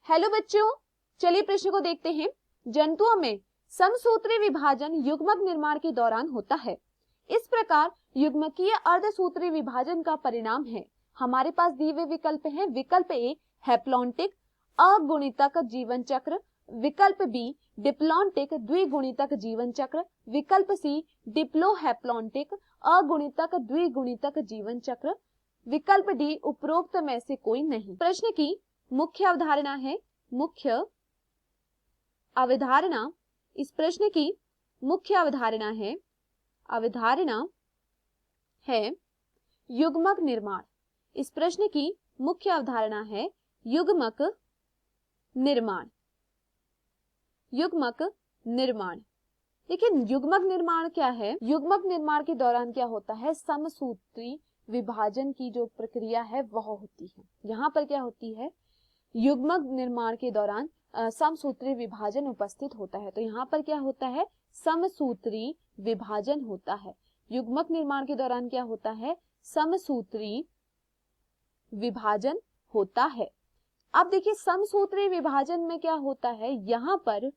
Hello बच्चों, चलिए प्रश्न को देखते हैं। जंतुओं में समसूत्री विभाजन युग्मक निर्माण के दौरान होता है। इस प्रकार युग्मकीय अर्धसूत्री विभाजन का परिणाम है। हमारे पास दिए हुए विकल्प हैं। विकल्प ए हैप्लॉन्टिक अगुणितक जीवन चक्र, विकल्प बी डिप्लॉन्टिक द्विगुणितक जीवन चक्र, विकल्प सी डिप्लोहैप्लॉन्टिक अगुणितक द्विगुणितक जीवन चक्र, विकल्प डी उपरोक्त में से कोई नहीं। प्रश्न की मुख्य अवधारणा है, मुख्य अवधारणा, इस प्रश्न की मुख्य अवधारणा है युग्मक निर्माण। इस प्रश्न की मुख्य अवधारणा है युग्मक निर्माण। युग्मक निर्माण, लेकिन युग्मक निर्माण क्या है? युग्मक निर्माण के दौरान क्या होता है? समसूत्री विभाजन की जो प्रक्रिया है वह होती है। यहाँ पर क्या होती है? युग्मक निर्माण के दौरान समसूत्री विभाजन उपस्थित होता है। तो यहाँ पर क्या होता है? समसूत्री विभाजन होता है। युग्मक निर्माण के दौरान क्या होता है? समसूत्री विभाजन होता है। अब देखिए समसूत्री विभाजन में क्या होता है? यहाँ पर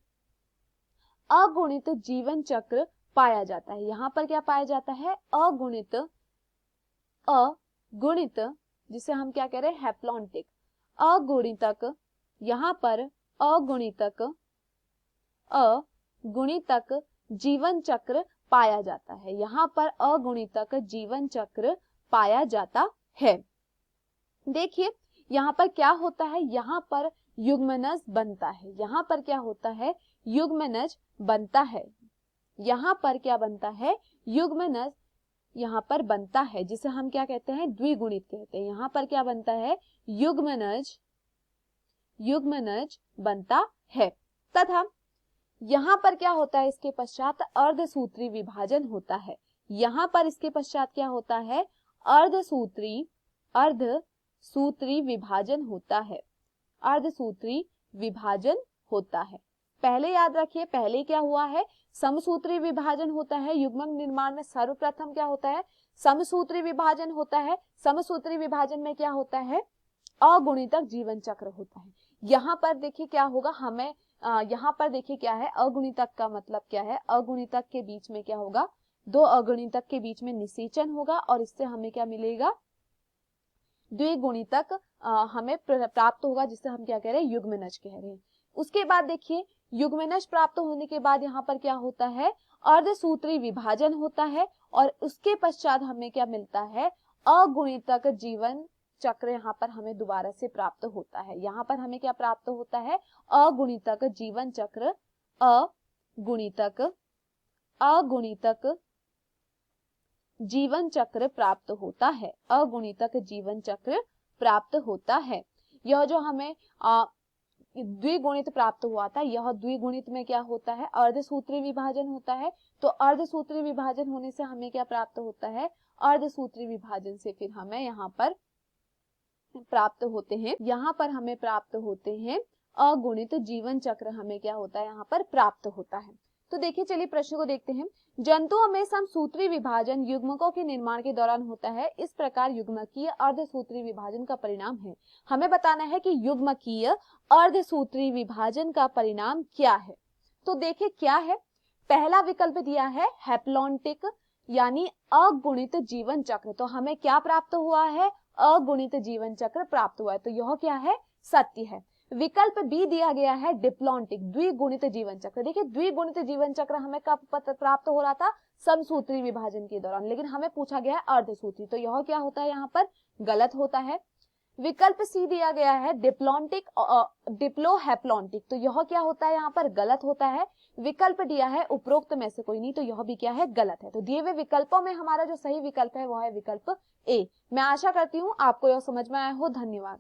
अगुणित जीवन चक्र पाया जाता है। यहाँ पर क्या पाया जाता है? अगुणित, जिसे हम क्या कह रहे हैं? हैप्लॉन्टिक अगुणितक। यहाँ पर अगुणितक जीवन चक्र पाया जाता है। यहाँ पर अगुणितक जीवन चक्र पाया जाता है। देखिए यहाँ पर क्या होता है? यहाँ पर युग्मनज बनता है। यहाँ पर क्या होता है? युग्मनज बनता है। यहाँ पर क्या बनता है? युग्मनज यहाँ पर बनता है, जिसे हम क्या कहते हैं? द्विगुणित कहते हैं। यहाँ पर क्या बनता है? युग्मनज बनता है। तथा यहाँ पर क्या होता है? इसके पश्चात अर्धसूत्री विभाजन होता है। यहाँ पर इसके पश्चात क्या होता है? अर्धसूत्री विभाजन होता है। अर्धसूत्री विभाजन होता है। पहले याद रखिए, पहले क्या हुआ है? समसूत्री विभाजन होता है। युग्मक निर्माण में सर्वप्रथम क्या होता है? समसूत्री विभाजन होता है। समसूत्री विभाजन में क्या होता है? अगुणितक जीवन चक्र होता है। यहाँ पर देखिए क्या होगा? हमें यहाँ पर देखिए क्या है? अगुणितक का मतलब क्या है? अगुणितक के बीच में क्या होगा? दो अगुणितक के बीच में निषेचन होगा और इससे हमें क्या मिलेगा? द्विगुणितक हमें प्राप्त होगा, जिसे हम क्या कह रहे हैं? युग्मनज कह रहे हैं। उसके बाद देखिए युग्मनज प्राप्त होने के बाद यहाँ पर क्या होता है? अर्धसूत्री विभाजन होता है और उसके पश्चात हमें क्या मिलता है? अगुणितक जीवन चक्र यहाँ पर हमें दोबारा से प्राप्त होता है। यहाँ पर हमें क्या प्राप्त होता है? अगुणितक जीवन चक्र, अगुणितक जीवन चक्र प्राप्त होता है। अगुणितक जीवन चक्र प्राप्त होता है। यह जो हमें द्विगुणित प्राप्त हुआ था, यह द्विगुणित में क्या होता है? अर्धसूत्री विभाजन होता है। तो अर्धसूत्री विभाजन होने से हमें क्या प्राप्त होता है? अर्धसूत्री विभाजन से फिर हमें यहाँ पर प्राप्त होते हैं, यहाँ पर हमें प्राप्त होते हैं अगुणित जीवन चक्र। हमें क्या होता है? यहाँ पर प्राप्त होता है। तो देखिए चलिए प्रश्न को देखते हैं। जंतुओं में समसूत्री विभाजन युग्मकों के निर्माण के दौरान होता है। इस प्रकार युग्मकीय अर्धसूत्री विभाजन का परिणाम है। हमें बताना है कि युग्मकीय अर्धसूत्री विभाजन का परिणाम क्या है। तो देखिए क्या है? पहला विकल्प दिया है हैप्लॉन्टिक यानी अगुणित जीवन चक्र। तो हमें क्या प्राप्त हुआ है? अगुणित जीवन चक्र प्राप्त हुआ है। तो यह क्या है? सत्य है। विकल्प बी दिया गया है डिप्लॉन्टिक द्विगुणित जीवन चक्र। देखिए द्विगुणित जीवन चक्र हमें कब प्राप्त हो रहा था? समसूत्री विभाजन के दौरान, लेकिन हमें पूछा गया है अर्धसूत्री। तो यह क्या होता है? यहाँ पर गलत होता है। विकल्प सी दिया गया है डिप्लॉन्टिक डिप्लोहैप्लॉन्टिक। तो यह क्या होता है? यहाँ पर गलत होता है। विकल्प दिया है उपरोक्त में से कोई नहीं। तो यह भी क्या है? गलत है। तो दिए हुए विकल्पों में हमारा जो सही विकल्प है वह है विकल्प ए। मैं आशा करती हूँ आपको यह समझ में आया हो। धन्यवाद।